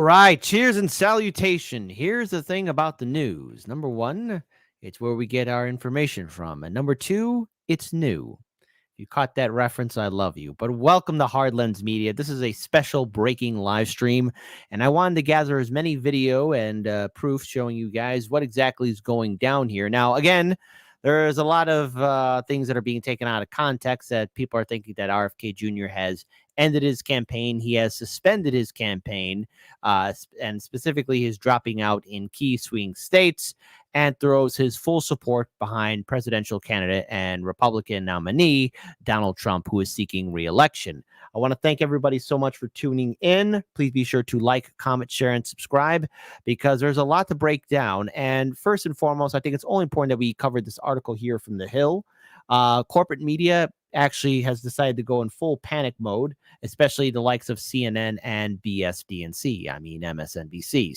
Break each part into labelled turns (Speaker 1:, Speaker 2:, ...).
Speaker 1: right, cheers and salutation. Here's the thing about the news. Number one, it's where we get our information from. And number two, it's new. If you caught that reference, I love you. But welcome to Hard Lens Media. This is a special breaking live stream, and I wanted to gather as many video and proof showing you guys what exactly is going down here. Now, again, there's a lot of things that are being taken out of context that people are thinking that RFK Jr. has ended his campaign. He has suspended his campaign, and specifically his dropping out in key swing states, and throws his full support behind presidential candidate and Republican nominee Donald Trump, who is seeking re-election. I want to thank everybody so much for tuning in. Please be sure to like, comment, share, and subscribe, because there's a lot to break down. And first and foremost, I think it's only important that we covered this article here from The Hill. Corporate media actually has decided to go in full panic mode, especially the likes of CNN and MSNBC.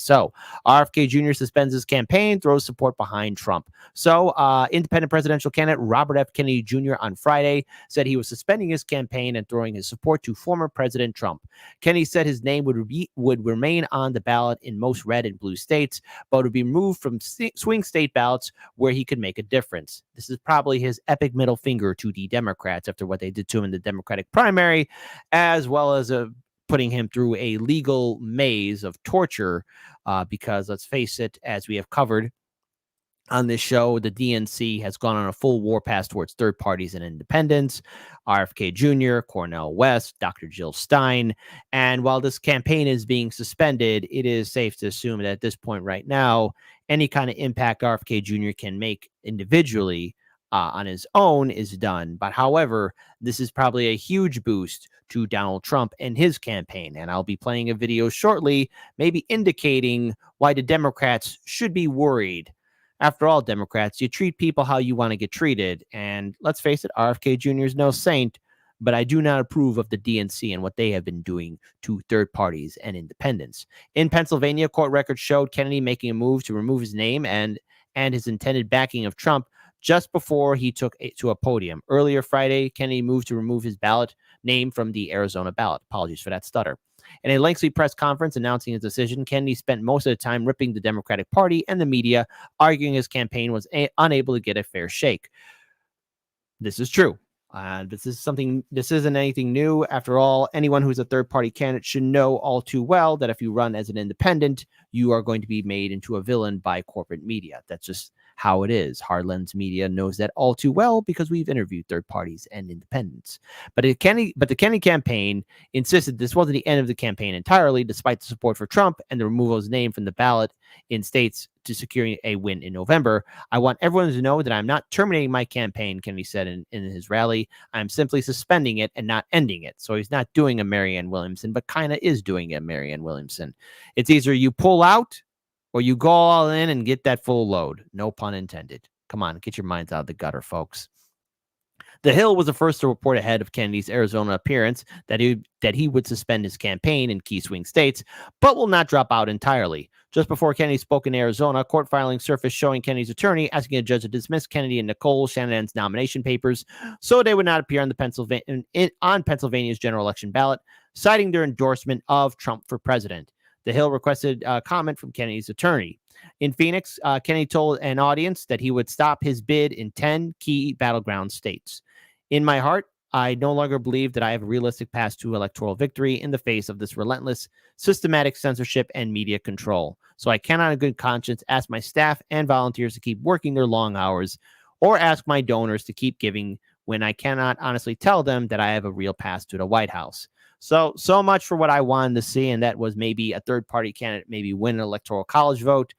Speaker 1: So RFK Jr. suspends his campaign, throws support behind Trump. So independent presidential candidate Robert F. Kennedy Jr. on Friday said he was suspending his campaign and throwing his support to former President Trump. Kennedy said his name would remain on the ballot in most red and blue states, but would be removed from swing state ballots where he could make a difference. This is probably his epic middle finger to the Democrats after what they did to him in the Democratic primary, as well as putting him through a legal maze of torture, because let's face it, as we have covered on this show, the DNC has gone on a full warpath towards third parties and independents. RFK Jr., Cornel West, Dr. Jill Stein. And while this campaign is being suspended, it is safe to assume that at this point right now, any kind of impact RFK Jr. can make individually on his own is done. But however, this is probably a huge boost to Donald Trump and his campaign. And I'll be playing a video shortly, maybe indicating why the Democrats should be worried. After all, Democrats, you treat people how you want to get treated. And let's face it, RFK Jr. is no saint, but I do not approve of the DNC and what they have been doing to third parties and independents. In Pennsylvania, court records showed Kennedy making a move to remove his name and his intended backing of Trump just before he took it to a podium. Earlier Friday, Kennedy moved to remove his ballot name from the Arizona ballot. Apologies for that stutter. In a lengthy press conference announcing his decision, Kennedy spent most of the time ripping the Democratic Party and the media, arguing his campaign was unable to get a fair shake. This is true. This isn't anything new. After all, anyone who's a third-party candidate should know all too well that if you run as an independent, you are going to be made into a villain by corporate media. That's just how it is. Hard Lens Media knows that all too well because we've interviewed third parties and independents. But the Kennedy campaign insisted this wasn't the end of the campaign entirely, despite the support for Trump and the removal of his name from the ballot in states to securing a win in November. I want everyone to know that I'm not terminating my campaign, Kennedy said in his rally. I'm simply suspending it and not ending it. So he's not doing a Marianne Williamson, but kind of is doing a Marianne Williamson. It's either you pull out or you go all in and get that full load. No pun intended. Come on, get your minds out of the gutter, folks. The Hill was the first to report ahead of Kennedy's Arizona appearance that he would suspend his campaign in key swing states, but will not drop out entirely. Just before Kennedy spoke in Arizona, court filings surfaced showing Kennedy's attorney asking a judge to dismiss Kennedy and Nicole Shanahan's nomination papers so they would not appear on Pennsylvania's general election ballot, citing their endorsement of Trump for president. The Hill requested comment from Kennedy's attorney. In Phoenix, Kennedy told an audience that he would stop his bid in 10 key battleground states. In my heart, I no longer believe that I have a realistic path to electoral victory in the face of this relentless, systematic censorship and media control. So I cannot in good conscience ask my staff and volunteers to keep working their long hours or ask my donors to keep giving when I cannot honestly tell them that I have a real path to the White House. So much for what I wanted to see, and that was maybe a third-party candidate maybe win an electoral college vote.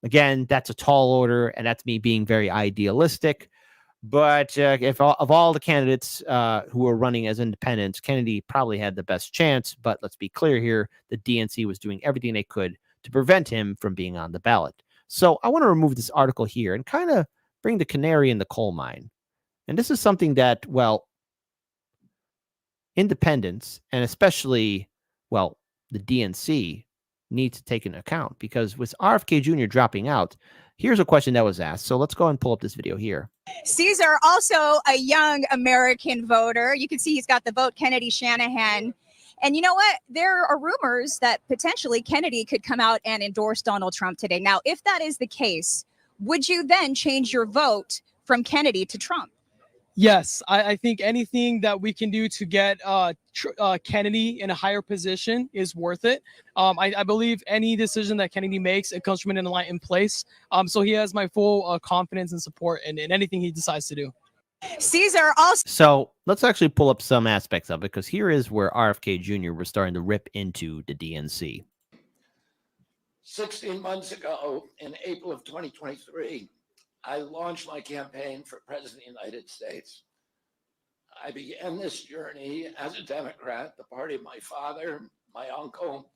Speaker 1: Again, that's a tall order, and that's me being very idealistic. But of all the candidates who are running as independents, Kennedy probably had the best chance. But let's be clear here, the DNC was doing everything they could to prevent him from being on the ballot. So I want to remove this article here and kind of bring the canary in the coal mine. And this is something that, well, independents, and especially, well, the DNC need to take into account, because with RFK Jr. dropping out, here's a question that was asked. So let's go and pull up this video here.
Speaker 2: Caesar, also a young American voter. You can see he's got the vote Kennedy Shanahan. And you know what? There are rumors that potentially Kennedy could come out and endorse Donald Trump today. Now, if that is the case, would you then change your vote from Kennedy to Trump?
Speaker 3: Yes, I think anything that we can do to get Kennedy in a higher position is worth it. I believe any decision that Kennedy makes, it comes from an enlightened place. So he has my full confidence and support in anything he decides to do.
Speaker 2: Caesar also.
Speaker 1: So let's actually pull up some aspects of it, because here is where RFK Jr. was starting to rip into the DNC.
Speaker 4: 16 months ago, in April of 2023, I launched my campaign for President of the United States. I began this journey as a Democrat, the party of my father, my uncle,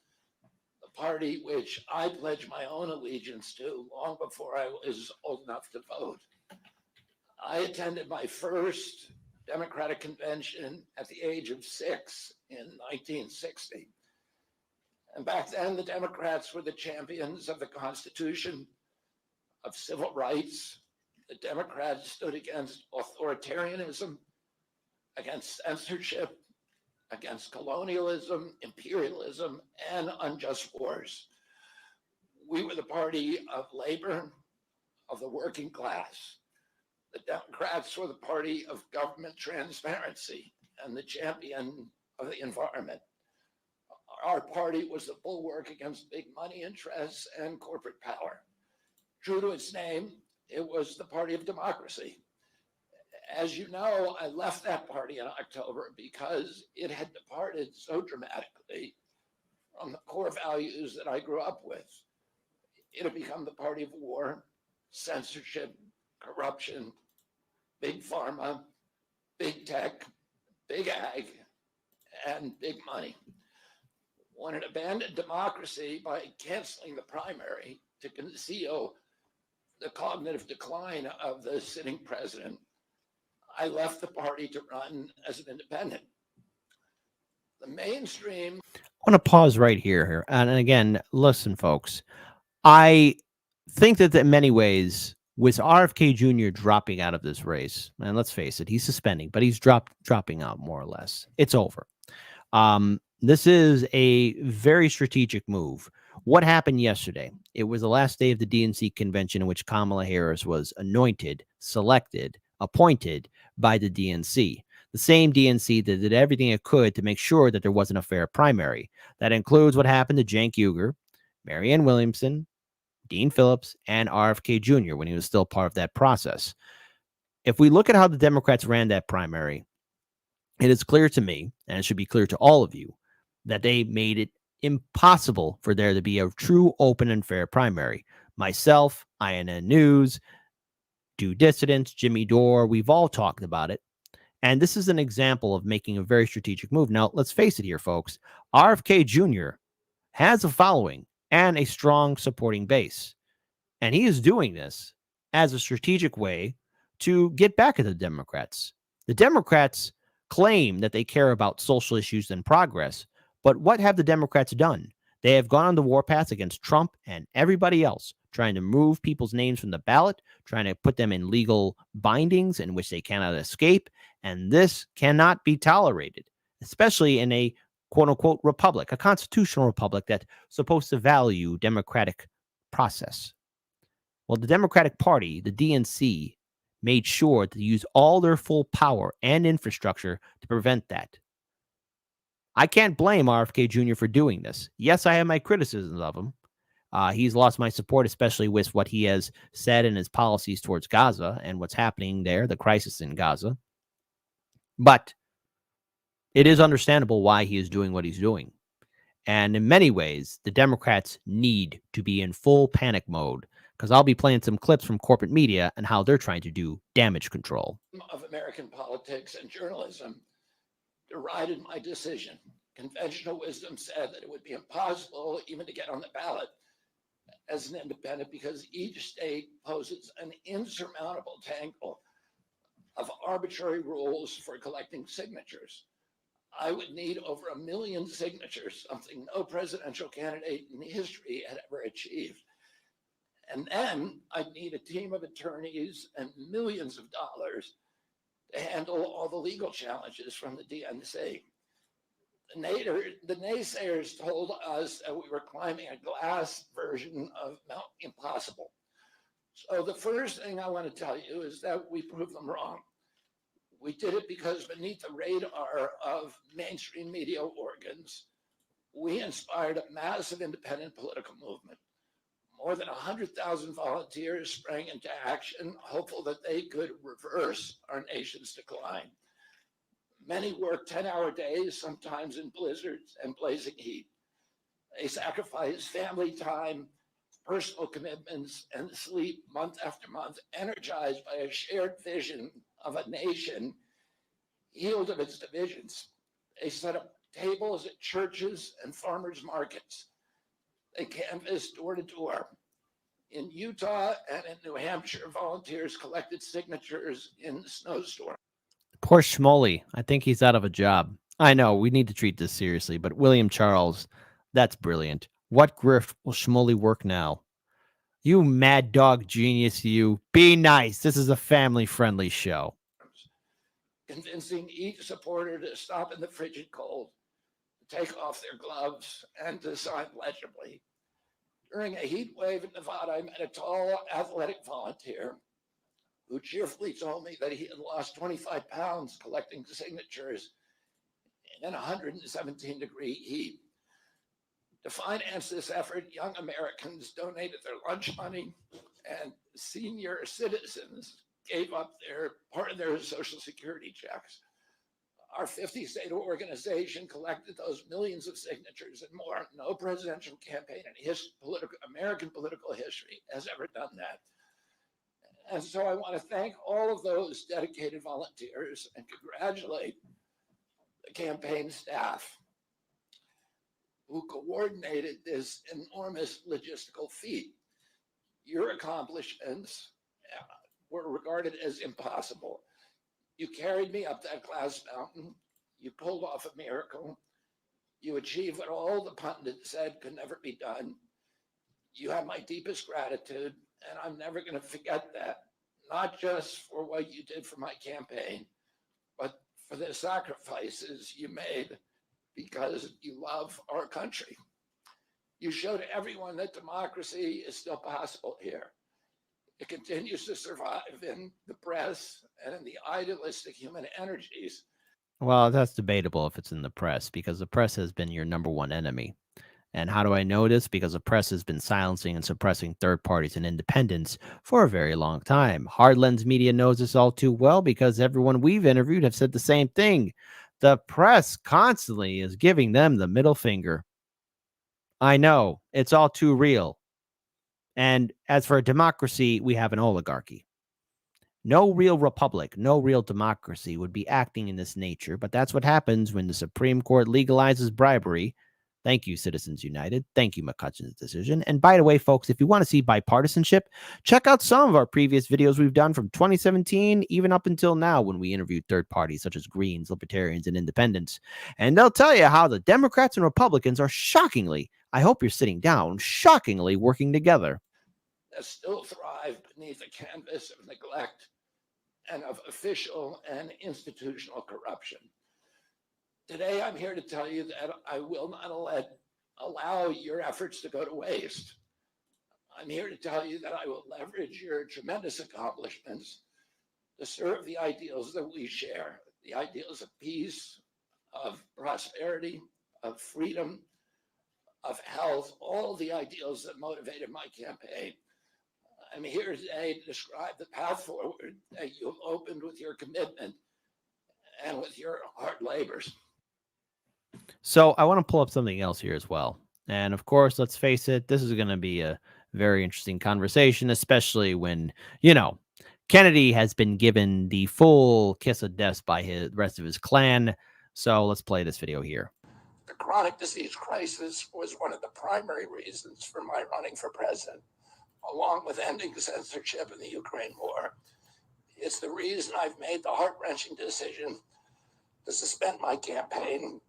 Speaker 4: the party which I pledged my own allegiance to long before I was old enough to vote. I attended my first Democratic convention at the age of 6 in 1960. And back then, the Democrats were the champions of the Constitution, of civil rights. The Democrats stood against authoritarianism, against censorship, against colonialism, imperialism, and unjust wars. We were the party of labor, of the working class. The Democrats were the party of government transparency and the champion of the environment. Our party was the bulwark against big money interests and corporate power. True to its name, it was the party of democracy. As you know, I left that party in October because it had departed so dramatically from the core values that I grew up with. It had become the party of war, censorship, corruption, big pharma, big tech, big ag, and big money. When it abandoned democracy by canceling the primary to conceal the cognitive decline of the sitting president, I left the party to run as an independent. The mainstream.
Speaker 1: I want to pause right here. And again, listen, folks, I think that in many ways, with RFK Jr. dropping out of this race, and let's face it, he's suspending, but he's dropping out more or less. It's over. This is a very strategic move. What happened yesterday? It was the last day of the DNC convention in which Kamala Harris was anointed, selected, appointed by the DNC. The same DNC that did everything it could to make sure that there wasn't a fair primary. That includes what happened to Cenk Uygur, Marianne Williamson, Dean Phillips, and RFK Jr. when he was still part of that process. If we look at how the Democrats ran that primary, it is clear to me, and it should be clear to all of you, that they made it impossible for there to be a true, open, and fair primary. Myself, INN News, Due Dissidents, Jimmy Dore, we've all talked about it. And this is an example of making a very strategic move. Now, let's face it here, folks. RFK Jr. has a following and a strong supporting base. And he is doing this as a strategic way to get back at the Democrats. The Democrats claim that they care about social issues and progress, but what have the Democrats done? They have gone on the warpath against Trump and everybody else, trying to move people's names from the ballot, trying to put them in legal bindings in which they cannot escape, and this cannot be tolerated, especially in a quote-unquote republic, a constitutional republic that's supposed to value democratic process. Well, the Democratic Party, the DNC, made sure to use all their full power and infrastructure to prevent that. I can't blame RFK Jr. for doing this. Yes, I have my criticisms of him. He's lost my support, especially with what he has said in his policies towards Gaza and what's happening there, the crisis in Gaza. But it is understandable why he is doing what he's doing. And in many ways, the Democrats need to be in full panic mode, because I'll be playing some clips from corporate media and how they're trying to do damage control.
Speaker 4: Of American politics and journalism derided my decision. Conventional wisdom said that it would be impossible even to get on the ballot as an independent because each state poses an insurmountable tangle of arbitrary rules for collecting signatures. I would need over 1 million signatures, something no presidential candidate in history had ever achieved. And then I'd need a team of attorneys and millions of dollars to handle all the legal challenges from the DNC. The naysayers told us that we were climbing a glass version of Mount Impossible. So the first thing I want to tell you is that we proved them wrong. We did it because beneath the radar of mainstream media organs, we inspired a massive independent political movement. More than 100,000 volunteers sprang into action, hopeful that they could reverse our nation's decline. Many worked 10-hour days, sometimes in blizzards and blazing heat. They sacrificed family time, personal commitments, and sleep month after month, energized by a shared vision of a nation healed of its divisions. They set up tables at churches and farmers markets. They canvassed door to door. In Utah and in New Hampshire, volunteers collected signatures in the snowstorm.
Speaker 1: Poor Schmoley. I think he's out of a job. I know we need to treat this seriously, but William Charles, that's brilliant. What grift will Schmoley work now? You mad dog genius, you. Be nice. This is a family-friendly show.
Speaker 4: Convincing each supporter to stop in the frigid cold, to take off their gloves, and to sign legibly. During a heat wave in Nevada, I met a tall, athletic volunteer who cheerfully told me that he had lost 25 pounds collecting signatures in 117-degree heat. To finance this effort, young Americans donated their lunch money, and senior citizens gave up part of their Social Security checks. Our 50-state organization collected those millions of signatures and more. No presidential campaign in American political history has ever done that. And so I want to thank all of those dedicated volunteers and congratulate the campaign staff who coordinated this enormous logistical feat. Your accomplishments were regarded as impossible. You carried me up that glass mountain. You pulled off a miracle. You achieved what all the pundits said could never be done. You have my deepest gratitude, and I'm never going to forget that, not just for what you did for my campaign, but for the sacrifices you made because you love our country. You showed everyone that democracy is still possible here. It continues to survive in the press and in the idealistic human energies.
Speaker 1: Well, that's debatable if it's in the press, because the press has been your number one enemy. And how do I know this? Because the press has been silencing and suppressing third parties and independents for a very long time. Hard Lens Media knows this all too well because everyone we've interviewed have said the same thing. The press constantly is giving them the middle finger. I know, it's all too real. And as for a democracy, we have an oligarchy. No real republic, no real democracy would be acting in this nature, but that's what happens when the Supreme Court legalizes bribery. Thank you, Citizens United. Thank you, McCutcheon's decision. And by the way, folks, if you want to see bipartisanship, check out some of our previous videos we've done from 2017, even up until now, when we interviewed third parties such as Greens, Libertarians, and Independents. And they'll tell you how the Democrats and Republicans are shockingly, I hope you're sitting down, shockingly working together.
Speaker 4: That still thrive beneath a canvas of neglect and of official and institutional corruption. Today, I'm here to tell you that I will not allow your efforts to go to waste. I'm here to tell you that I will leverage your tremendous accomplishments to serve the ideals that we share, the ideals of peace, of prosperity, of freedom, of health, all the ideals that motivated my campaign. I'm here today to describe the path forward that you've opened with your commitment and with your hard labors.
Speaker 1: So I want to pull up something else here as well. And of course, let's face it, this is going to be a very interesting conversation, especially when, Kennedy has been given the full kiss of death by the rest of his clan. So let's play this video here.
Speaker 4: The chronic disease crisis was one of the primary reasons for my running for president, along with ending censorship in the Ukraine war. It's the reason I've made the heart-wrenching decision to suspend my campaign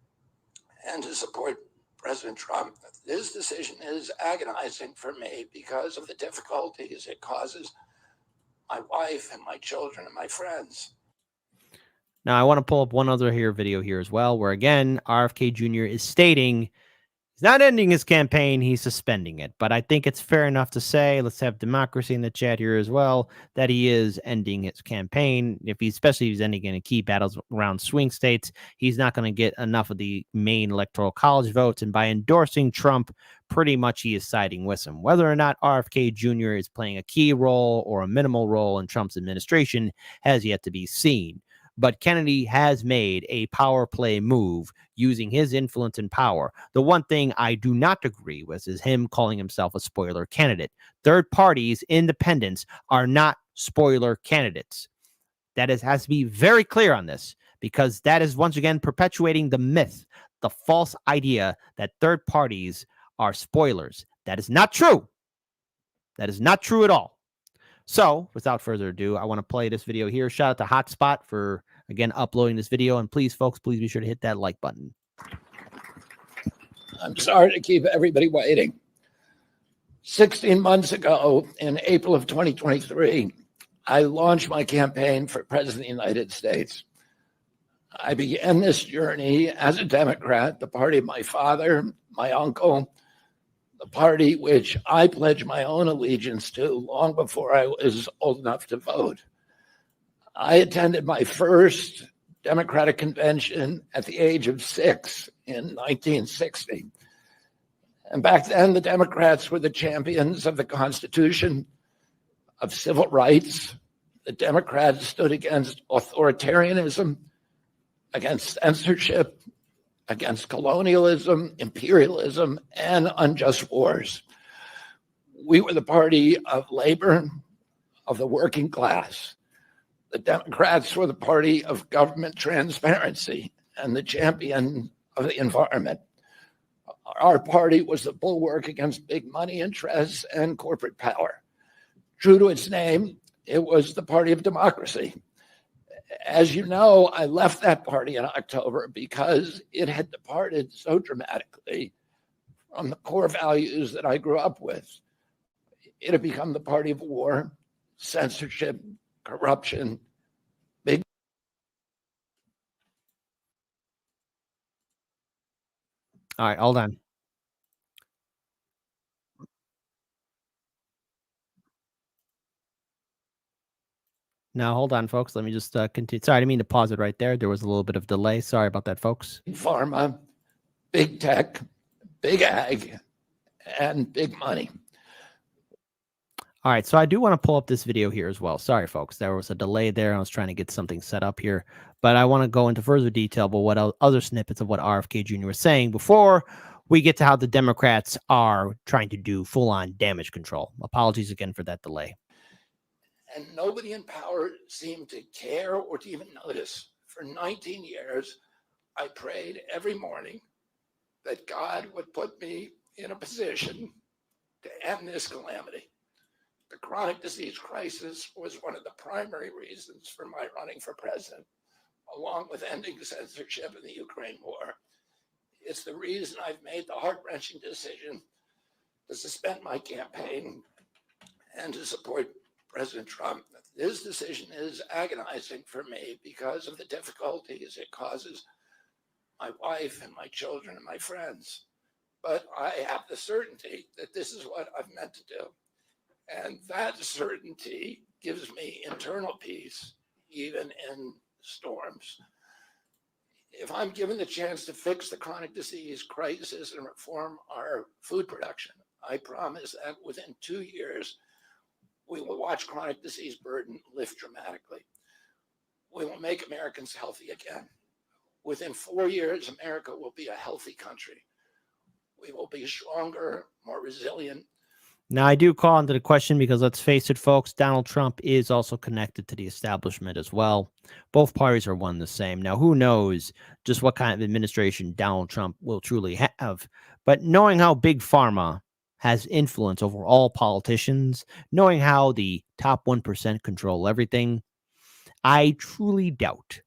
Speaker 4: and to support President Trump. This decision is agonizing for me because of the difficulties it causes my wife and my children and my friends.
Speaker 1: Now, I want to pull up one other video here as well, where again, RFK Jr. is stating he's not ending his campaign, he's suspending it. But I think it's fair enough to say, let's have democracy in the chat here as well, that he is ending his campaign. Especially if he's ending in key battles around swing states, he's not going to get enough of the main electoral college votes. And by endorsing Trump, pretty much he is siding with him. Whether or not RFK Jr. is playing a key role or a minimal role in Trump's administration has yet to be seen. But Kennedy has made a power play move using his influence and power. The one thing I do not agree with is him calling himself a spoiler candidate. Third parties, independents, are not spoiler candidates. That has to be very clear on this, because that is once again perpetuating the myth, the false idea that third parties are spoilers. That is not true. That is not true at all. So, without further ado, I want to play this video here. Shout out to Hotspot for, again, uploading this video. And please, folks, please be sure to hit that like button.
Speaker 4: I'm sorry to keep everybody waiting. 16 months ago, in April of 2023, I launched my campaign for President of the United States. I began this journey as a Democrat, the party of my father, my uncle, the party which I pledged my own allegiance to long before I was old enough to vote. I attended my first Democratic convention at the age of 6 in 1960. And back then, the Democrats were the champions of the Constitution, of civil rights. The Democrats stood against authoritarianism, against censorship, against colonialism, imperialism, and unjust wars. We were the party of labor, of the working class. The Democrats were the party of government transparency and the champion of the environment. Our party was the bulwark against big money interests and corporate power. True to its name, it was the party of democracy. As you know, I left that party in October because it had departed so dramatically from the core values that I grew up with. It had become the party of war, censorship, corruption, big.
Speaker 1: All right, hold on. Now, hold on, folks. Let me just continue. Sorry, I didn't mean to pause it right there. There was a little bit of delay. Sorry about that, folks.
Speaker 4: Pharma, big tech, big ag, and big money.
Speaker 1: All right, so I do want to pull up this video here as well. Sorry, folks. There was a delay there. I was trying to get something set up here. But I want to go into further detail about what other snippets of what RFK Jr. was saying before we get to how the Democrats are trying to do full-on damage control. Apologies again for that delay.
Speaker 4: And nobody in power seemed to care or to even notice. For 19 years, I prayed every morning that God would put me in a position to end this calamity. The chronic disease crisis was one of the primary reasons for my running for president, along with ending censorship in the Ukraine war. It's the reason I've made the heart-wrenching decision to suspend my campaign and to support President Trump. This decision is agonizing for me because of the difficulties it causes my wife and my children and my friends. But I have the certainty that this is what I've meant to do. And that certainty gives me internal peace, even in storms. If I'm given the chance to fix the chronic disease crisis and reform our food production, I promise that within 2 years, we will watch chronic disease burden lift dramatically. We will make Americans healthy again. Within 4 years, America will be a healthy country. We will be stronger, more resilient.
Speaker 1: Now, I do call into the question because let's face it, folks, Donald Trump is also connected to the establishment as well. Both parties are one and the same. Now, who knows just what kind of administration Donald Trump will truly have. But knowing how Big Pharma has influence over all politicians, knowing how the top 1% control everything, I truly doubt,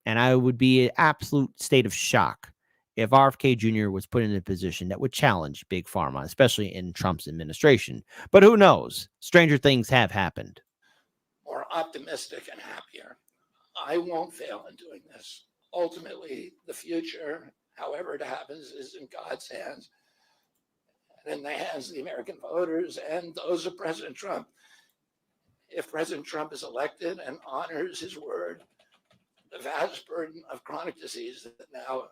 Speaker 1: and I would be an absolute state of shock if RFK Jr. was put in a position that would challenge Big Pharma, especially in Trump's administration. But who knows? Stranger things have happened.
Speaker 4: More optimistic and happier. I won't fail in doing this. Ultimately, the future, however it happens, is in God's hands and in the hands of the American voters and those of President Trump. If President Trump is elected and honors his word, the vast burden of chronic disease that now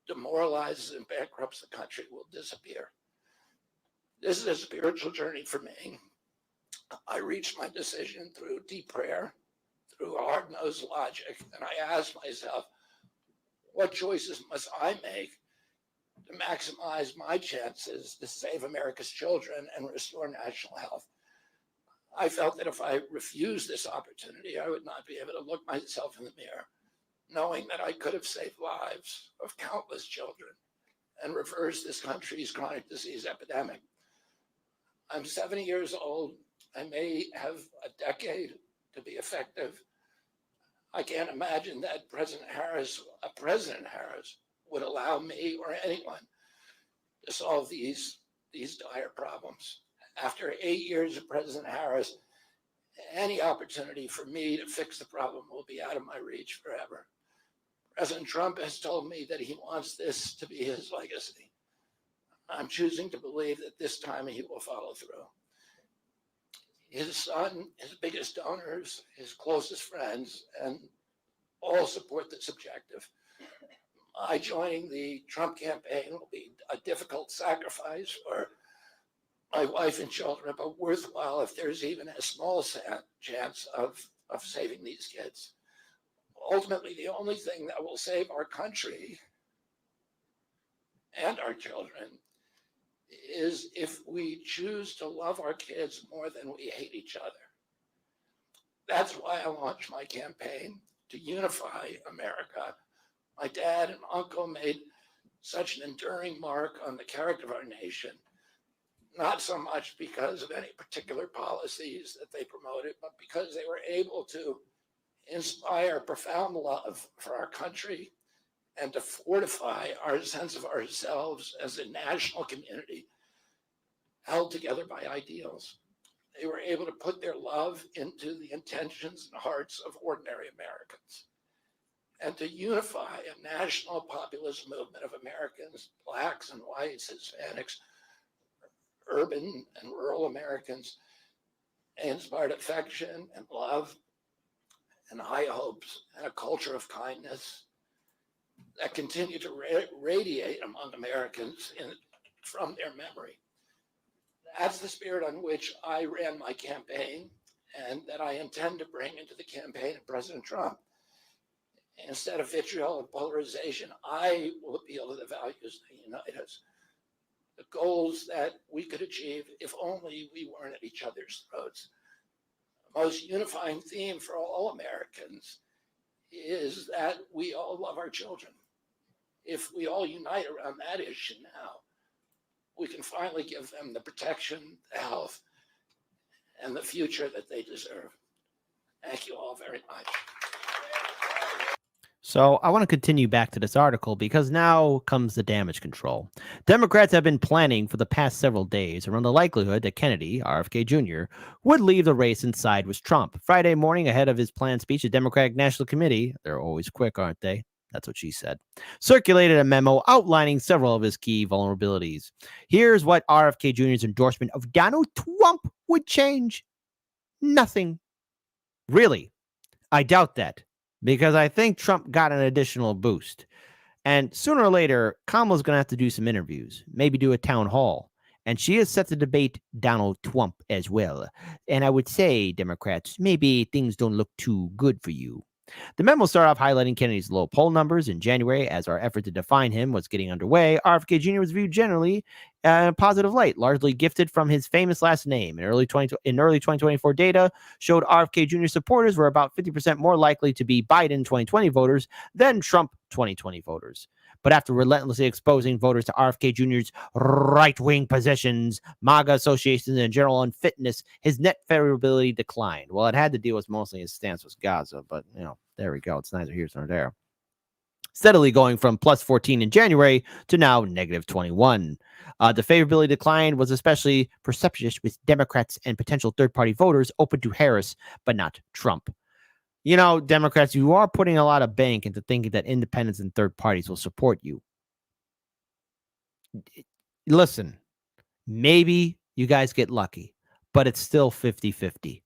Speaker 4: demoralizes and bankrupts the country will disappear. This is a spiritual journey for me. I reached my decision through deep prayer, through hard-nosed logic, and I asked myself, what choices must I make to maximize my chances to save America's children and restore national health? I felt that if I refused this opportunity, I would not be able to look myself in the mirror, knowing that I could have saved lives of countless children and reversed this country's chronic disease epidemic. I'm 70 years old. I may have a decade to be effective. I can't imagine that President Harris would allow me or anyone to solve these dire problems. After 8 years of President Harris, any opportunity for me to fix the problem will be out of my reach forever. President Trump has told me that he wants this to be his legacy. I'm choosing to believe that this time he will follow through. His son, his biggest donors, his closest friends, and all support this objective. My joining the Trump campaign will be a difficult sacrifice for my wife and children, but worthwhile if there's even a small chance of saving these kids. Ultimately, the only thing that will save our country and our children is if we choose to love our kids more than we hate each other. That's why I launched my campaign to unify America. My dad and uncle made such an enduring mark on the character of our nation, not so much because of any particular policies that they promoted, but because they were able to inspire profound love for our country and to fortify our sense of ourselves as a national community held together by ideals. They were able to put their love into the intentions and hearts of ordinary Americans and to unify a national populist movement of Americans, Blacks and whites, Hispanics, urban and rural Americans. They inspired affection and love and high hopes and a culture of kindness that continue to radiate among Americans from their memory. That's the spirit on which I ran my campaign and that I intend to bring into the campaign of President Trump. Instead of vitriol and polarization, I will appeal to the values that unite us, the goals that we could achieve if only we weren't at each other's throats. The most unifying theme for all Americans is that we all love our children. If we all unite around that issue now, we can finally give them the protection, the health, and the future that they deserve. Thank you all very much.
Speaker 1: So I want to continue back to this article because now comes the damage control. Democrats have been planning for the past several days around the likelihood that Kennedy, RFK Jr., would leave the race and side with Trump. Friday morning, ahead of his planned speech at Democratic National Committee, they're always quick, aren't they? That's what she said. Circulated a memo outlining several of his key vulnerabilities. Here's what RFK Jr.'s endorsement of Donald Trump would change. Nothing. Really? I doubt that, because I think Trump got an additional boost. And sooner or later, Kamala's going to have to do some interviews, maybe do a town hall. And she is set to debate Donald Trump as well. And I would say, Democrats, maybe things don't look too good for you. The memo started off highlighting Kennedy's low poll numbers in January as our effort to define him was getting underway. RFK Jr. was viewed generally in a positive light, largely gifted from his famous last name. In early 2024 data showed RFK Jr. supporters were about 50% more likely to be Biden 2020 voters than Trump 2020 voters. But after relentlessly exposing voters to RFK Jr.'s right-wing positions, MAGA associations, and general unfitness, his net favorability declined. Well, it had to deal with mostly his stance with Gaza, but, there we go. It's neither here nor there. Steadily going from plus 14 in January to now negative 21. The favorability decline was especially perceptious with Democrats and potential third-party voters open to Harris, but not Trump. You know, Democrats, you are putting a lot of bank into thinking that independents and third parties will support you. Listen, maybe you guys get lucky, but it's still 50-50.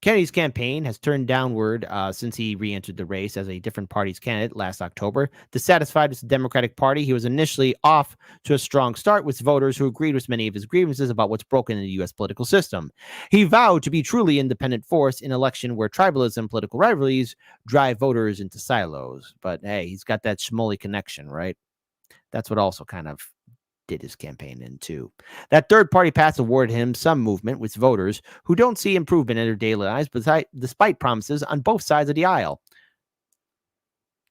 Speaker 1: Kennedy's campaign has turned downward since he re-entered the race as a different party's candidate last October. Dissatisfied with the Democratic Party, he was initially off to a strong start with voters who agreed with many of his grievances about what's broken in the U.S. political system. He vowed to be truly independent force in an election where tribalism and political rivalries drive voters into silos. But hey, he's got that schmoly connection, right? That's what also kind of did his campaign in too. That third party path awarded him some movement with voters who don't see improvement in their daily lives despite promises on both sides of the aisle.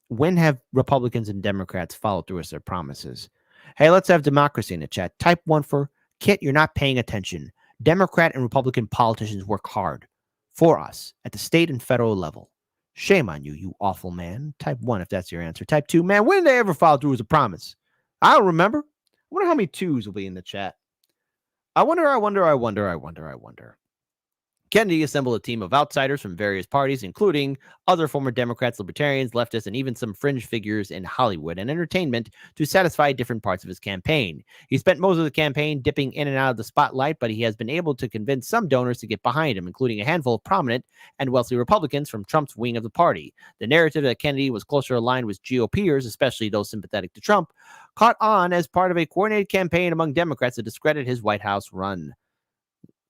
Speaker 1: When have Republicans and Democrats followed through with their promises? Hey, let's have democracy in the chat. Type 1 for Kit, you're not paying attention. Democrat and Republican politicians work hard for us at the state and federal level. Shame on you, you awful man. Type 1 if that's your answer. Type 2, man, when did they ever follow through with a promise? I don't remember. I wonder how many 2s will be in the chat. I wonder. Kennedy assembled a team of outsiders from various parties, including other former Democrats, libertarians, leftists, and even some fringe figures in Hollywood and entertainment to satisfy different parts of his campaign. He spent most of the campaign dipping in and out of the spotlight, but he has been able to convince some donors to get behind him, including a handful of prominent and wealthy Republicans from Trump's wing of the party. The narrative that Kennedy was closer aligned with GOPers, especially those sympathetic to Trump, caught on as part of a coordinated campaign among Democrats to discredit his White House run.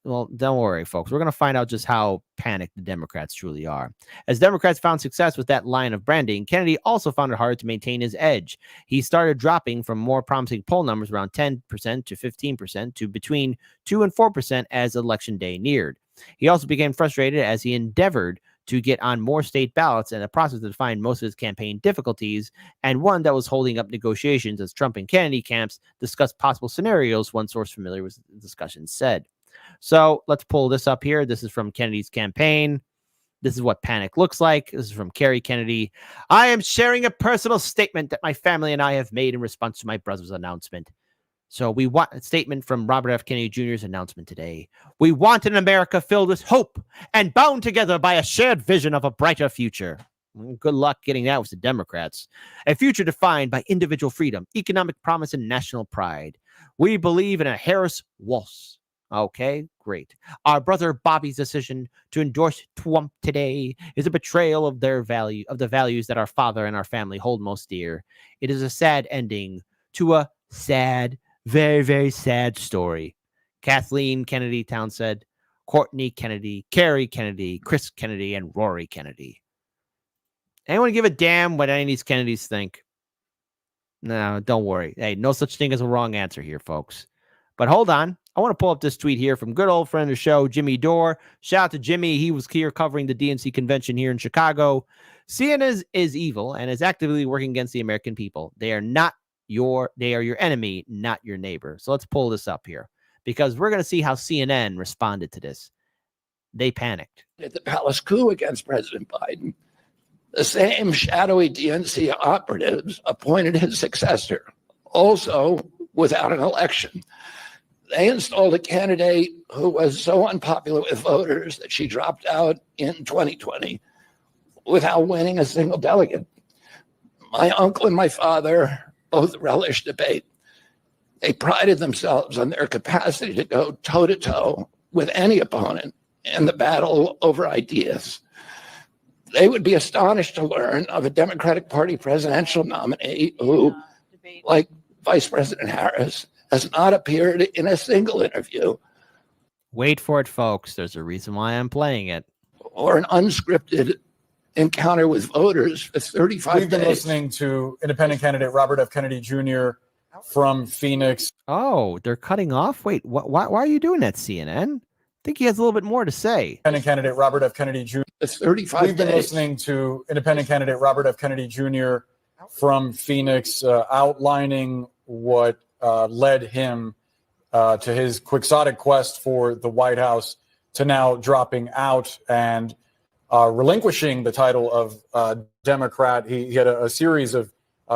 Speaker 1: Well, don't worry, folks. We're going to find out just how panicked the Democrats truly are. As Democrats found success with that line of branding, Kennedy also found it hard to maintain his edge. He started dropping from more promising poll numbers around 10% to 15% to between 2 and 4% as election day neared. He also became frustrated as he endeavored to get on more state ballots in the process to find most of his campaign difficulties, and one that was holding up negotiations as Trump and Kennedy camps discussed possible scenarios, one source familiar with the discussion said. So let's pull this up here. This is from Kennedy's campaign. This is what panic looks like. This is from Kerry Kennedy. I am sharing a personal statement that my family and I have made in response to my brother's announcement. So we want a statement from Robert F. Kennedy Jr.'s announcement today. We want an America filled with hope and bound together by a shared vision of a brighter future. Good luck getting that with the Democrats. A future defined by individual freedom, economic promise, and national pride. We believe in a Harris-Walsh. Okay, great. Our brother Bobby's decision to endorse Trump today is a betrayal of the values that our father and our family hold most dear. It is a sad ending to a sad, very, very sad story. Kathleen Kennedy Townsend, Courtney Kennedy, Kerry Kennedy, Chris Kennedy, and Rory Kennedy. Anyone give a damn what any of these Kennedys think? No, don't worry. Hey, no such thing as a wrong answer here, folks. But hold on. I want to pull up this tweet here from good old friend of the show, Jimmy Dore. Shout out to Jimmy. He was here covering the DNC convention here in Chicago. CNN is evil and is actively working against the American people. They are your enemy, not your neighbor. So let's pull this up here because we're going to see how CNN responded to this. They panicked.
Speaker 4: At the palace coup against President Biden, the same shadowy DNC operatives appointed his successor, also without an election. They installed a candidate who was so unpopular with voters that she dropped out in 2020 without winning a single delegate. My uncle and my father both relished debate. They prided themselves on their capacity to go toe-to-toe with any opponent in the battle over ideas. They would be astonished to learn of a Democratic Party presidential nominee who, like Vice President Harris, has not appeared in a single interview.
Speaker 1: Wait for it, folks. There's a reason why I'm playing it.
Speaker 4: Or an unscripted encounter with voters for 35 days.
Speaker 5: We've been listening to independent candidate Robert F. Kennedy Jr. from Phoenix.
Speaker 1: Oh, they're cutting off? Wait, why are you doing that, CNN? I think he has a little bit more to say.
Speaker 5: Independent candidate Robert F. Kennedy Jr.
Speaker 4: It's 35
Speaker 5: We've been
Speaker 4: days.
Speaker 5: listening to independent candidate Robert F. Kennedy Jr. from Phoenix outlining what led him to his quixotic quest for the White House to now dropping out and relinquishing the title of Democrat. He had a series of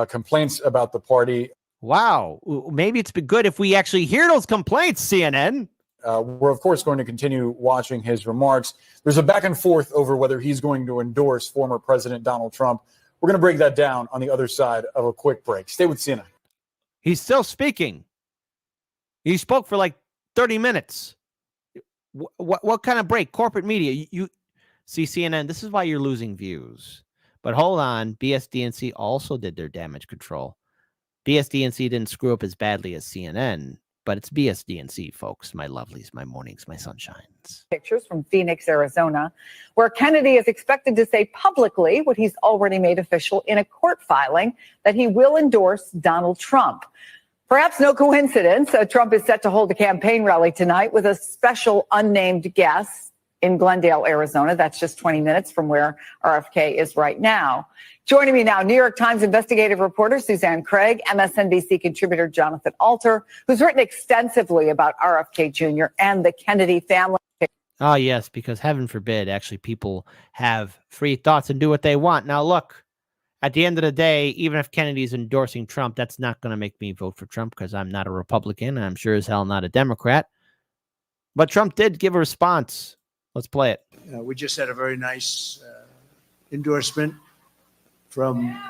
Speaker 5: complaints about the party.
Speaker 1: Wow. Maybe it's been good if we actually hear those complaints, CNN.
Speaker 5: We're, of course, going to continue watching his remarks. There's a back and forth over whether he's going to endorse former President Donald Trump. We're going to break that down on the other side of a quick break. Stay with CNN.
Speaker 1: He's still speaking. He spoke for like 30 minutes. What kind of break? Corporate media. You see CNN. This is why you're losing views. But hold on. BSDNC also did their damage control. BSDNC didn't screw up as badly as CNN, but it's BSDNC, folks. My lovelies, my mornings, my sunshines.
Speaker 6: Pictures from Phoenix, Arizona, where Kennedy is expected to say publicly what he's already made official in a court filing, that he will endorse Donald Trump. Perhaps no coincidence, Trump is set to hold a campaign rally tonight with a special unnamed guest in Glendale, Arizona. That's just 20 minutes from where RFK is right now. Joining me now, New York Times investigative reporter Suzanne Craig, MSNBC contributor Jonathan Alter, who's written extensively about RFK Jr. and the Kennedy family.
Speaker 1: Oh, yes, because heaven forbid, actually, people have free thoughts and do what they want. Now, look, at the end of the day, even if Kennedy's endorsing Trump, that's not going to make me vote for Trump because I'm not a Republican. And I'm sure as hell not a Democrat. But Trump did give a response. Let's play it.
Speaker 7: We just had a very nice endorsement from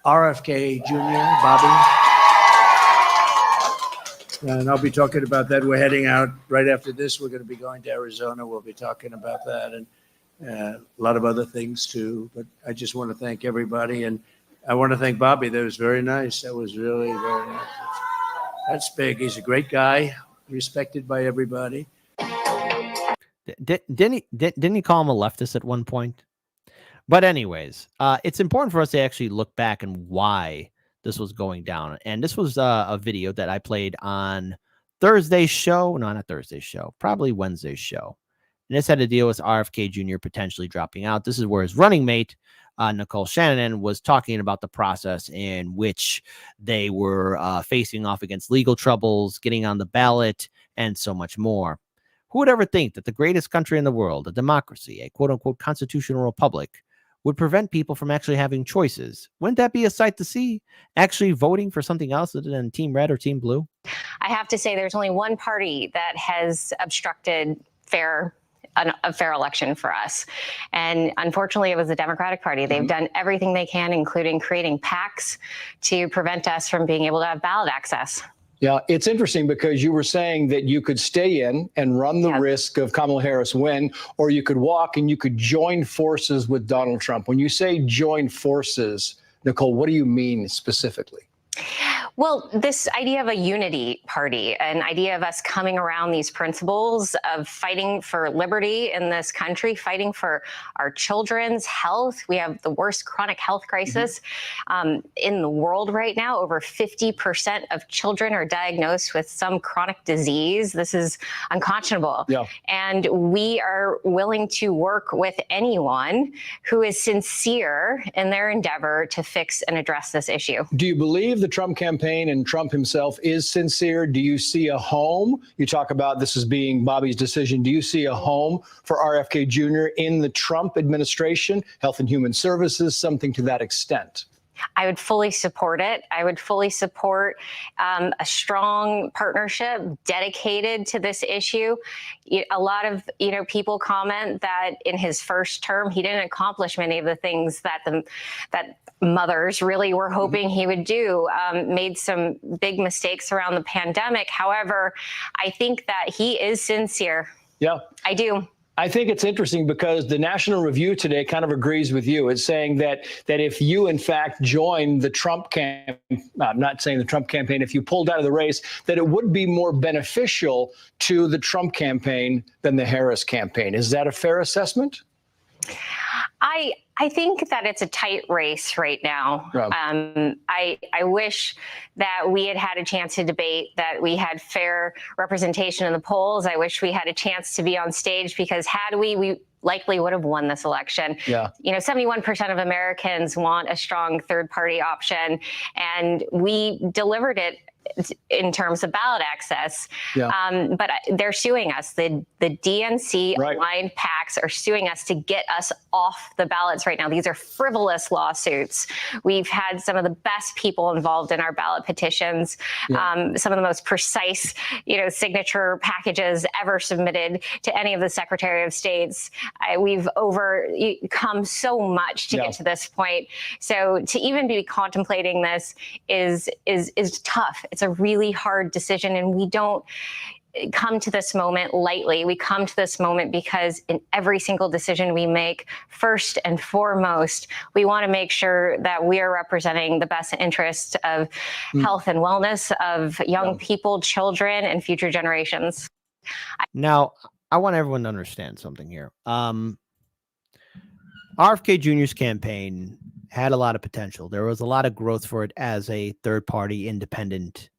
Speaker 7: RFK Jr., Bobby. And I'll be talking about that. We're heading out right after this. We're going to be going to Arizona. We'll be talking about that and a lot of other things too. But I just want to thank everybody. And I want to thank Bobby. That was very nice. That was really very nice. That's big. He's a great guy, respected by everybody.
Speaker 1: Didn't he call him a leftist at one point? But anyways, it's important for us to actually look back and why this was going down. And this was a video that I played on Thursday's show. No, not Thursday's show. Probably Wednesday's show. And this had to deal with RFK Jr. potentially dropping out. This is where his running mate, Nicole Shannon, was talking about the process in which they were facing off against legal troubles, getting on the ballot, and so much more. Who would ever think that the greatest country in the world, a democracy, a quote-unquote constitutional republic, would prevent people from actually having choices? Wouldn't that be a sight to see? Actually voting for something else other than Team Red or Team Blue?
Speaker 8: I have to say there's only one party that has obstructed a fair election for us. And unfortunately, it was the Democratic Party. They've done everything they can, including creating PACs to prevent us from being able to have ballot access.
Speaker 9: Yeah, it's interesting because you were saying that you could stay in and run the risk of Kamala Harris win, or you could walk and you could join forces with Donald Trump. When you say join forces, Nicole, what do you mean specifically?
Speaker 8: Well, this idea of a unity party, an idea of us coming around these principles of fighting for liberty in this country, fighting for our children's health. We have the worst chronic health crisis in the world right now. Over 50% of children are diagnosed with some chronic disease. This is unconscionable. Yeah. And we are willing to work with anyone who is sincere in their endeavor to fix and address this issue.
Speaker 9: Do you believe the Trump campaign and Trump himself is sincere? Do you see a home? You talk about this as being Bobby's decision. Do you see a home for RFK Jr. in the Trump administration, Health and Human Services, something to that extent?
Speaker 8: I would fully support it. I would fully support a strong partnership dedicated to this issue. A lot of people comment that in his first term, he didn't accomplish many of the things that that mothers really were hoping he would do. Made some big mistakes around the pandemic. However, I think that he is sincere. Yeah, I do.
Speaker 9: I think it's interesting because the National Review today kind of agrees with you. It's saying that if you, in fact, join the Trump campaign, I'm not saying the Trump campaign, if you pulled out of the race, that it would be more beneficial to the Trump campaign than the Harris campaign. Is that a fair assessment?
Speaker 8: I think that it's a tight race right now. Yeah. I wish that we had a chance to debate, that we had fair representation in the polls. I wish we had a chance to be on stage, because had we likely would have won this election. Yeah. 71% of Americans want a strong third party option, and we delivered it in terms of ballot access.
Speaker 9: Yeah.
Speaker 8: But they're suing us. The DNC
Speaker 9: Right.
Speaker 8: aligned PACs are suing us to get us off the ballots right now. These are frivolous lawsuits. We've had some of the best people involved in our ballot petitions, some of the most precise, signature packages ever submitted to any of the Secretary of States. We've overcome so much to get to this point. So to even be contemplating this is tough. It's a really hard decision, and we don't come to this moment lightly. We come to this moment because in every single decision we make, first and foremost, we want to make sure that we are representing the best interest of health and wellness of young people, children, and future generations.
Speaker 1: Now, I want everyone to understand something here. RFK Jr.'s campaign had a lot of potential. There was a lot of growth for it as a third-party independent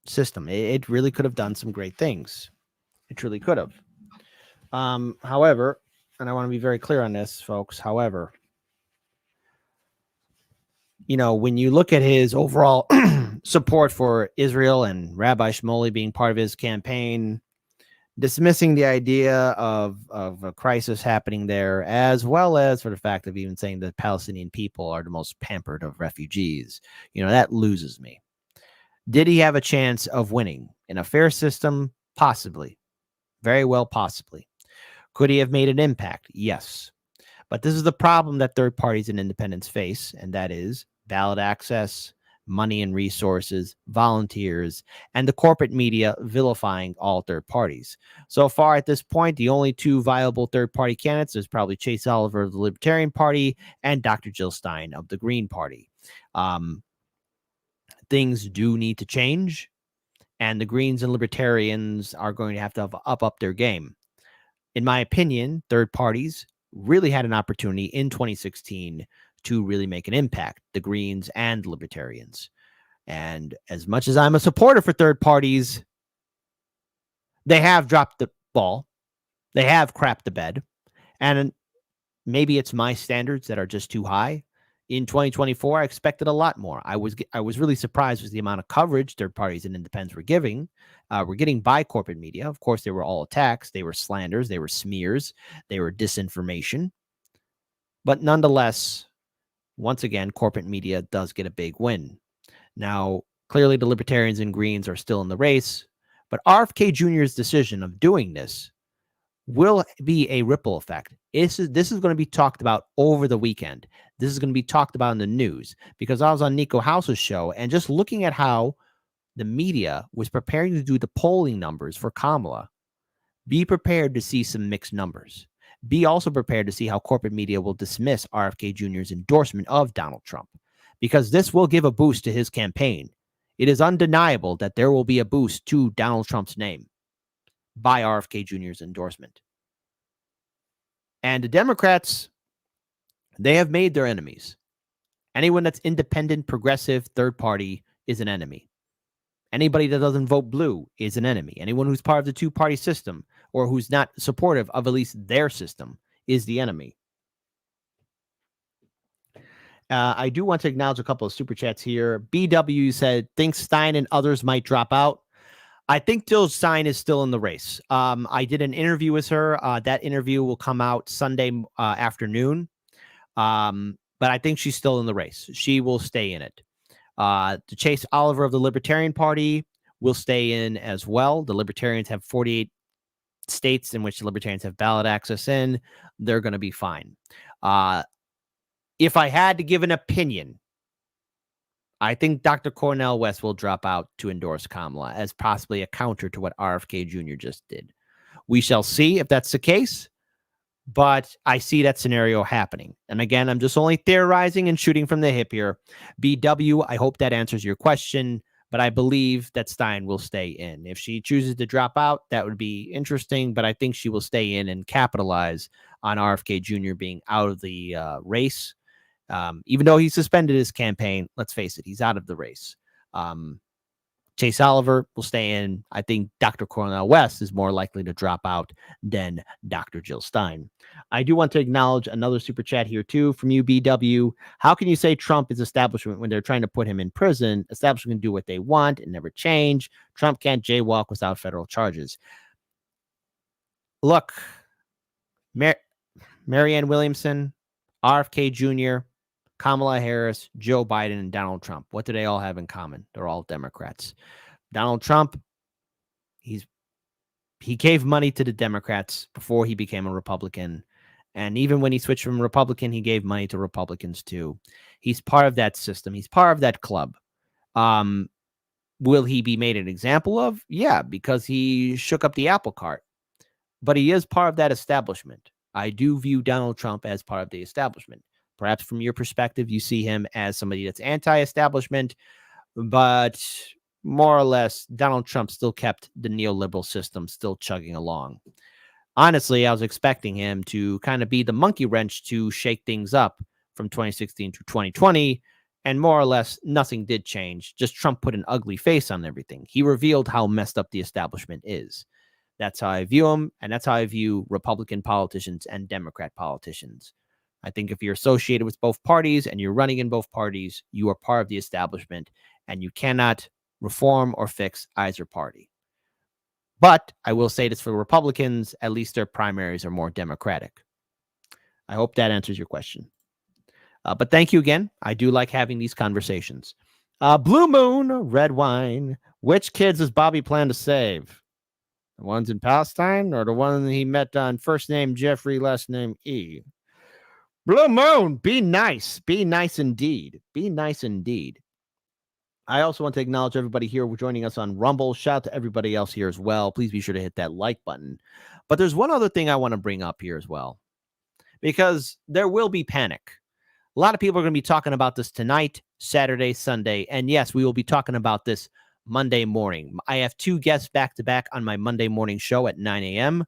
Speaker 1: system. It really could have done some great things. It truly could have. However, and I want to be very clear on this, folks, however, when you look at his overall support for Israel and Rabbi Shmuley being part of his campaign, dismissing the idea of a crisis happening there, as well as for the fact of even saying that Palestinian people are the most pampered of refugees, that loses me. Did he have a chance of winning in a fair system? Possibly. Very well, possibly. Could he have made an impact? Yes. But this is the problem that third parties and independents face, and that is ballot access, money and resources, volunteers, and the corporate media vilifying all third parties. So far at this point, the only two viable third-party candidates is probably Chase Oliver of the Libertarian Party and Dr. Jill Stein of the Green Party. Things do need to change, and the Greens and Libertarians are going to have up their game. In my opinion, third parties really had an opportunity in 2016 to really make an impact, the Greens and Libertarians. And as much as I'm a supporter for third parties, they have dropped the ball. They have crapped the bed. And maybe it's my standards that are just too high. In 2024, I expected a lot more. I was really surprised with the amount of coverage third parties and independents were getting by corporate media. Of course, they were all attacks. They were slanders. They were smears. They were disinformation. But nonetheless, once again, corporate media does get a big win. Now, clearly the Libertarians and Greens are still in the race, but RFK Jr.'s decision of doing this will be a ripple effect. This is going to be talked about over the weekend. This is going to be talked about in the news, because I was on Nico House's show and just looking at how the media was preparing to do the polling numbers for Kamala. Be prepared to see some mixed numbers. Be also prepared to see how corporate media will dismiss RFK Jr.'s endorsement of Donald Trump, because this will give a boost to his campaign. It is undeniable that there will be a boost to Donald Trump's name by RFK Jr.'s endorsement. And the Democrats, they have made their enemies. Anyone that's independent, progressive, third party is an enemy. Anybody that doesn't vote blue is an enemy. Anyone who's part of the two-party system or who's not supportive of at least their system is the enemy. I do want to acknowledge a couple of super chats here. BW said, thinks Stein and others might drop out. I think Jill Stein is still in the race. I did an interview with her. That interview will come out Sunday afternoon. But I think she's still in the race. She will stay in it. The Chase Oliver of the Libertarian Party will stay in as well. The Libertarians have 48 states in which the Libertarians have ballot access in. They're going to be fine. If I had to give an opinion, I think Dr. Cornel West will drop out to endorse Kamala as possibly a counter to what RFK Jr. just did. We shall see if that's the case, but I see that scenario happening. And again, I'm just only theorizing and shooting from the hip here. BW, I hope that answers your question, but I believe that Stein will stay in. If she chooses to drop out, that would be interesting, but I think she will stay in and capitalize on RFK Jr. being out of the race. Even though he suspended his campaign, let's face it, he's out of the race. Chase Oliver will stay in. I think Dr. Cornel West is more likely to drop out than Dr. Jill Stein. I do want to acknowledge another super chat here too from UBW. How can you say Trump is establishment when they're trying to put him in prison? Establishment can do what they want and never change. Trump can't jaywalk without federal charges. Look, Marianne Williamson, RFK Jr., Kamala Harris, Joe Biden, and Donald Trump. What do they all have in common? They're all Democrats. Donald Trump, he gave money to the Democrats before he became a Republican. And even when he switched from Republican, he gave money to Republicans too. He's part of that system. He's part of that club. Will he be made an example of? Yeah, because he shook up the apple cart. But he is part of that establishment. I do view Donald Trump as part of the establishment. Perhaps from your perspective, you see him as somebody that's anti-establishment, but more or less, Donald Trump still kept the neoliberal system still chugging along. Honestly, I was expecting him to kind of be the monkey wrench to shake things up from 2016 to 2020, and more or less, nothing did change. Just Trump put an ugly face on everything. He revealed how messed up the establishment is. That's how I view him, and that's how I view Republican politicians and Democrat politicians. I think if you're associated with both parties and you're running in both parties, you are part of the establishment, and you cannot reform or fix either party. But I will say this for Republicans, at least their primaries are more Democratic. I hope that answers your question. But thank you again. I do like having these conversations. Blue Moon, red wine. Which kids does Bobby plan to save? The ones in Palestine or the one he met on first name Jeffrey, last name E? Blue Moon, be nice. Be nice indeed. Be nice indeed. I also want to acknowledge everybody here joining us on Rumble. Shout out to everybody else here as well. Please be sure to hit that like button. But there's one other thing I want to bring up here as well, because there will be panic. A lot of people are going to be talking about this tonight, Saturday, Sunday. And yes, we will be talking about this Monday morning. I have two guests back to back on my Monday morning show at 9 a.m.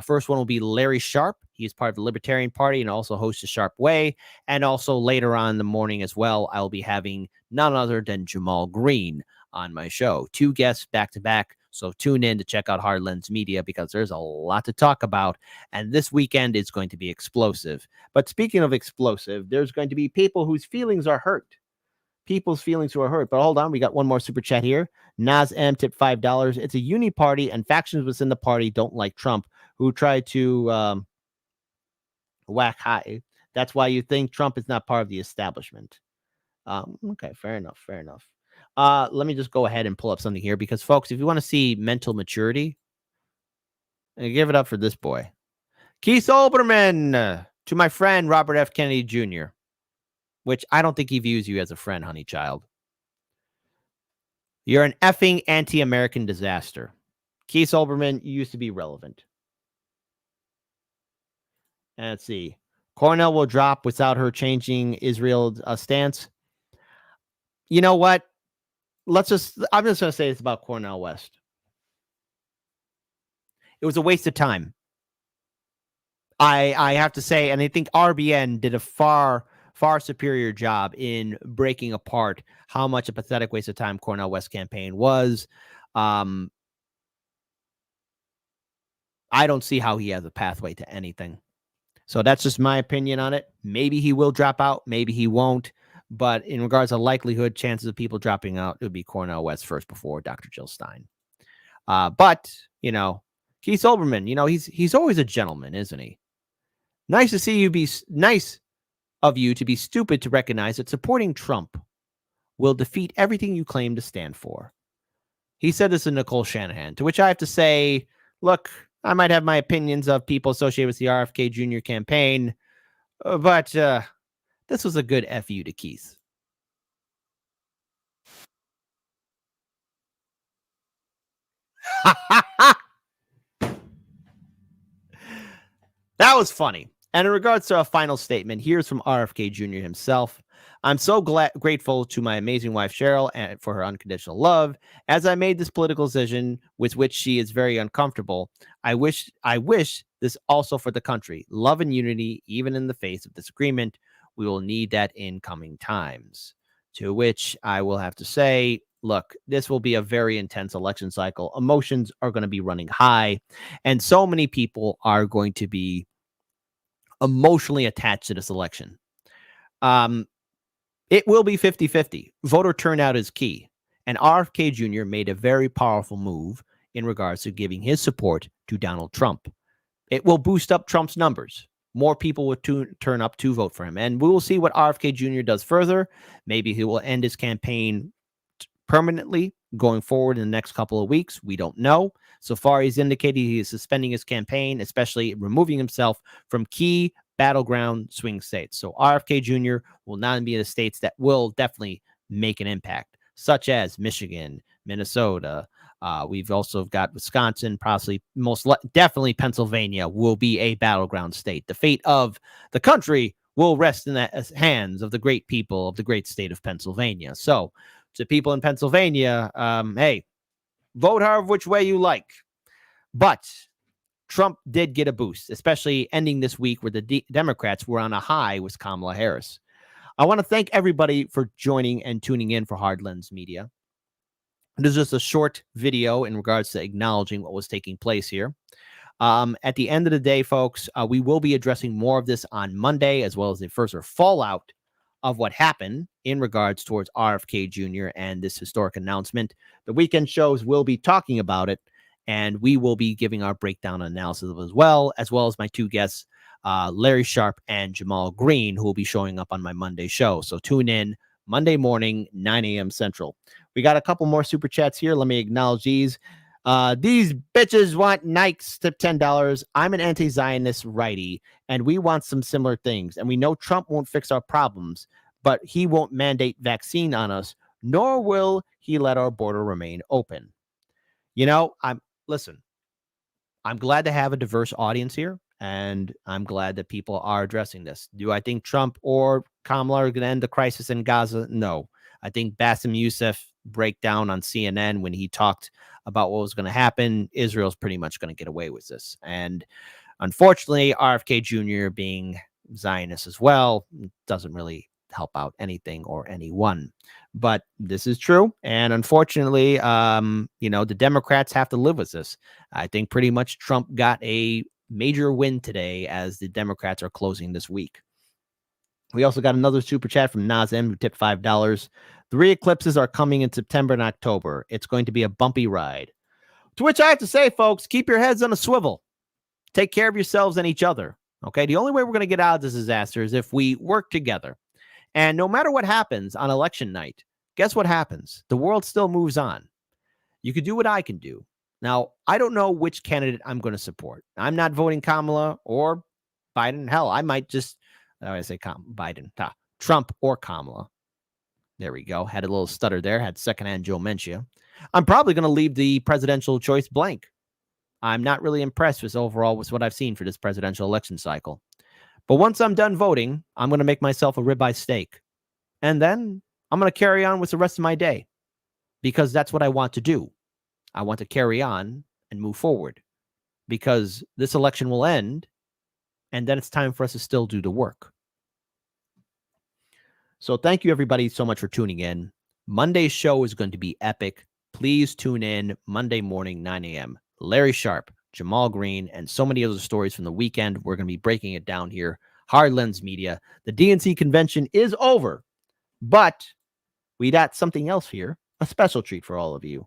Speaker 1: First one will be Larry Sharp. He's part of the Libertarian Party and also hosts the Sharp Way. And also later on in the morning as well, I'll be having none other than Jamal Green on my show. Two guests back to back. So tune in to check out Hard Lens Media because there's a lot to talk about. And this weekend is going to be explosive. But speaking of explosive, there's going to be people whose feelings are hurt. People's feelings who are hurt. But hold on, we got one more super chat here. Nas M tipped $5. It's a uni party, and factions within the party don't like Trump, who try to whack high. That's why you think Trump is not part of the establishment. Okay, fair enough. Fair enough. Let me just go ahead and pull up something here because, folks, if you want to see mental maturity, give it up for this boy, Keith Olbermann, to my friend Robert F. Kennedy Jr., which I don't think he views you as a friend, honey child. You're an effing anti-American disaster. Keith Olbermann, you used to be relevant. And let's see. Cornell will drop without her changing Israel's stance. You know what? I'm just going to say this about Cornel West. It was a waste of time. I have to say, and I think RBN did a far superior job in breaking apart how much a pathetic waste of time Cornel West campaign was. I don't see how he has a pathway to anything. So that's just my opinion on it. Maybe he will drop out. Maybe he won't. But in regards to likelihood, chances of people dropping out, it would be Cornel West first before Dr. Jill Stein. But, you know, Keith Olbermann, you know, he's always a gentleman, isn't he? Nice to see you be nice of you to be stupid to recognize that supporting Trump will defeat everything you claim to stand for. He said this to Nicole Shanahan, to which I have to say, look, I might have my opinions of people associated with the RFK Jr. campaign, but this was a good FU to Keith. That was funny. And in regards to a final statement, here's from RFK Jr. himself. I'm so grateful to my amazing wife, Cheryl, and for her unconditional love. As I made this political decision with which she is very uncomfortable, I wish this also for the country. Love and unity, even in the face of disagreement. We will need that in coming times. To which I will have to say, look, this will be a very intense election cycle. Emotions are going to be running high, and so many people are going to be emotionally attached to this election. It will be 50-50. Voter turnout is key. And RFK Jr. made a very powerful move in regards to giving his support to Donald Trump. It will boost up Trump's numbers. More people will turn up to vote for him. And we will see what RFK Jr. does further. Maybe he will end his campaign permanently going forward in the next couple of weeks. We don't know. So far, he's indicated he is suspending his campaign, especially removing himself from key battleground swing states. So RFK Jr. will not be in the states that will definitely make an impact, such as Michigan, Minnesota. We've also got Wisconsin, possibly definitely Pennsylvania will be a battleground state. The fate of the country will rest in the hands of the great people of the great state of Pennsylvania. So to people in Pennsylvania, hey, vote however which way you like. But Trump did get a boost, especially ending this week where the Democrats were on a high with Kamala Harris. I want to thank everybody for joining and tuning in for Hard Lens Media. This is just a short video in regards to acknowledging what was taking place here. At the end of the day, folks, we will be addressing more of this on Monday, as well as the further fallout of what happened in regards towards RFK Jr. and this historic announcement. The weekend shows will be talking about it, and we will be giving our breakdown analysis as well as my two guests, Larry Sharp and Jamal Green, who will be showing up on my Monday show. So tune in Monday morning, 9 a.m. Central. We got a couple more super chats here. Let me acknowledge these. These bitches want Nikes to $10. I'm an anti-Zionist righty, and we want some similar things. And we know Trump won't fix our problems, but he won't mandate vaccine on us, nor will he let our border remain open. You know, I'm glad to have a diverse audience here, and I'm glad that people are addressing this. Do I think Trump or Kamala are going to end the crisis in Gaza? No. I think Bassem Youssef breakdown on CNN when he talked about what was going to happen, Israel's pretty much going to get away with this. And unfortunately, RFK Jr. being Zionist as well doesn't really help out anything or anyone. But this is true. And unfortunately, the Democrats have to live with this. I think pretty much Trump got a major win today as the Democrats are closing this week. We also got another super chat from Nas M, who tipped $5. 3 eclipses are coming in September and October. It's going to be a bumpy ride. To which I have to say, folks, keep your heads on a swivel. Take care of yourselves and each other. Okay. The only way we're going to get out of this disaster is if we work together. And no matter what happens on election night, guess what happens? The world still moves on. You can do what I can do. Now, I don't know which candidate I'm going to support. I'm not voting Kamala or Biden. Hell, I might just, Trump or Kamala. There we go. Had a little stutter there. Had secondhand dementia. I'm probably going to leave the presidential choice blank. I'm not really impressed with what I've seen for this presidential election cycle. But once I'm done voting, I'm going to make myself a ribeye steak. And then I'm going to carry on with the rest of my day because that's what I want to do. I want to carry on and move forward because this election will end and then it's time for us to still do the work. So thank you, everybody, so much for tuning in. Monday's show is going to be epic. Please tune in Monday morning, 9 a.m. Larry Sharp, Jamal Green, and so many other stories from the weekend. We're going to be breaking it down here. Hard Lens Media. The DNC convention is over, but we got something else here, a special treat for all of you.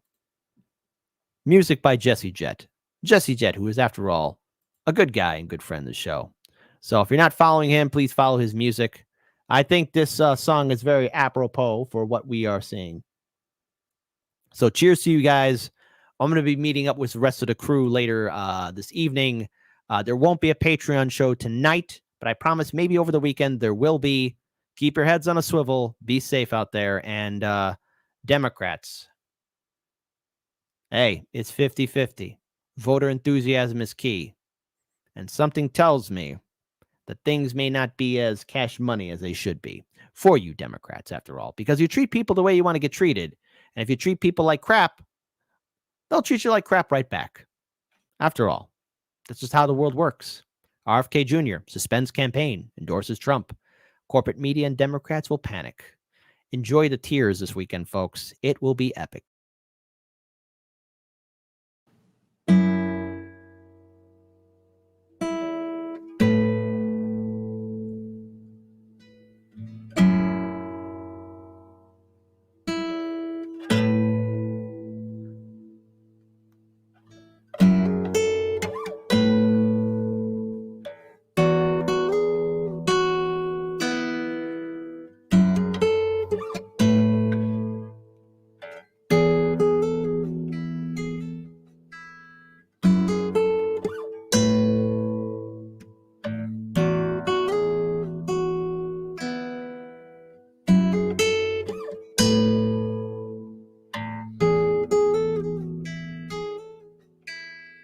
Speaker 1: Music by Jett. Jesse Jett, who is, after all, a good guy and good friend of the show. So if you're not following him, please follow his music. I think this song is very apropos for what we are seeing. So cheers to you guys. I'm going to be meeting up with the rest of the crew later this evening. There won't be a Patreon show tonight, but I promise maybe over the weekend there will be. Keep your heads on a swivel. Be safe out there. And Democrats, hey, it's 50-50. Voter enthusiasm is key. And something tells me that things may not be as cash money as they should be for you Democrats, after all, because you treat people the way you want to get treated. And if you treat people like crap, they'll treat you like crap right back. After all, that's just how the world works. RFK Jr. suspends campaign, endorses Trump. Corporate media and Democrats will panic. Enjoy the tears this weekend, folks. It will be epic.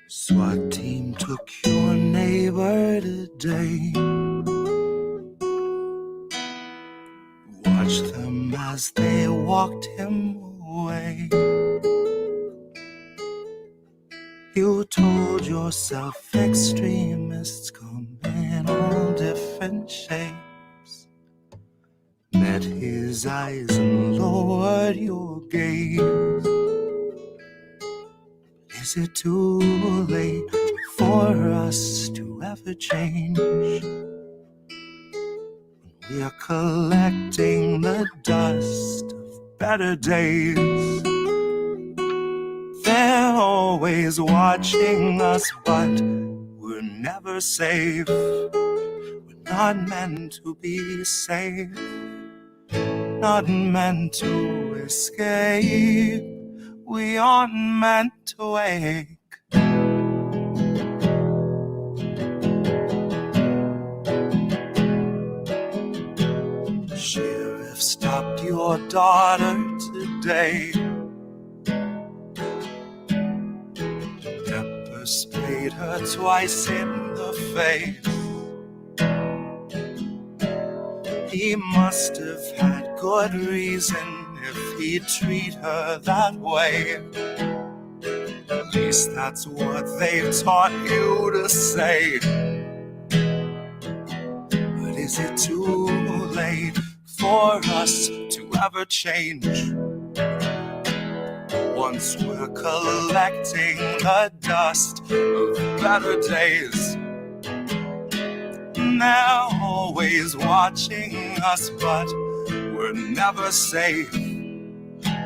Speaker 10: SWAT team took your neighbor today. Watch them as they walked him away. You told yourself extremists come in all different shapes. Met his eyes and lowered your gaze. Is it too late for us to ever change? We are collecting the dust of better days. They're always watching us, but we're never safe. We're not meant to be safe, not meant to escape. We aren't meant to wake. Sheriff stopped your daughter today. Pepper sprayed her twice in the face. He must have had good reason if he'd treat her that way. At least that's what they've taught you to say. But is it too late for us to ever change? Once we're collecting the dust of better days. They're always watching us, but we're never safe.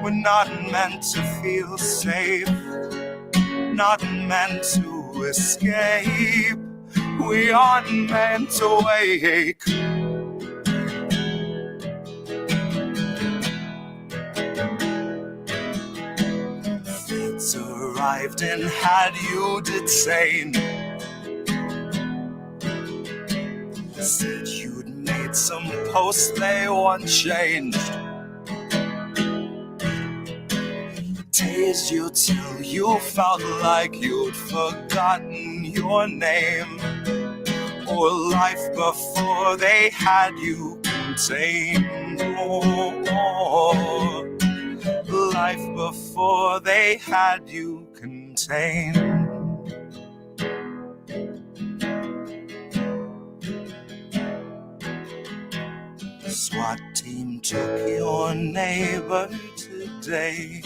Speaker 10: We're not meant to feel safe, not meant to escape. We aren't meant to wake. Feds arrived and had you detained. Said you'd made some posts they unchanged. Tased you till you felt like you'd forgotten your name, or life before they had you contained. Oh, life before they had you contained. SWAT team took your neighbor today.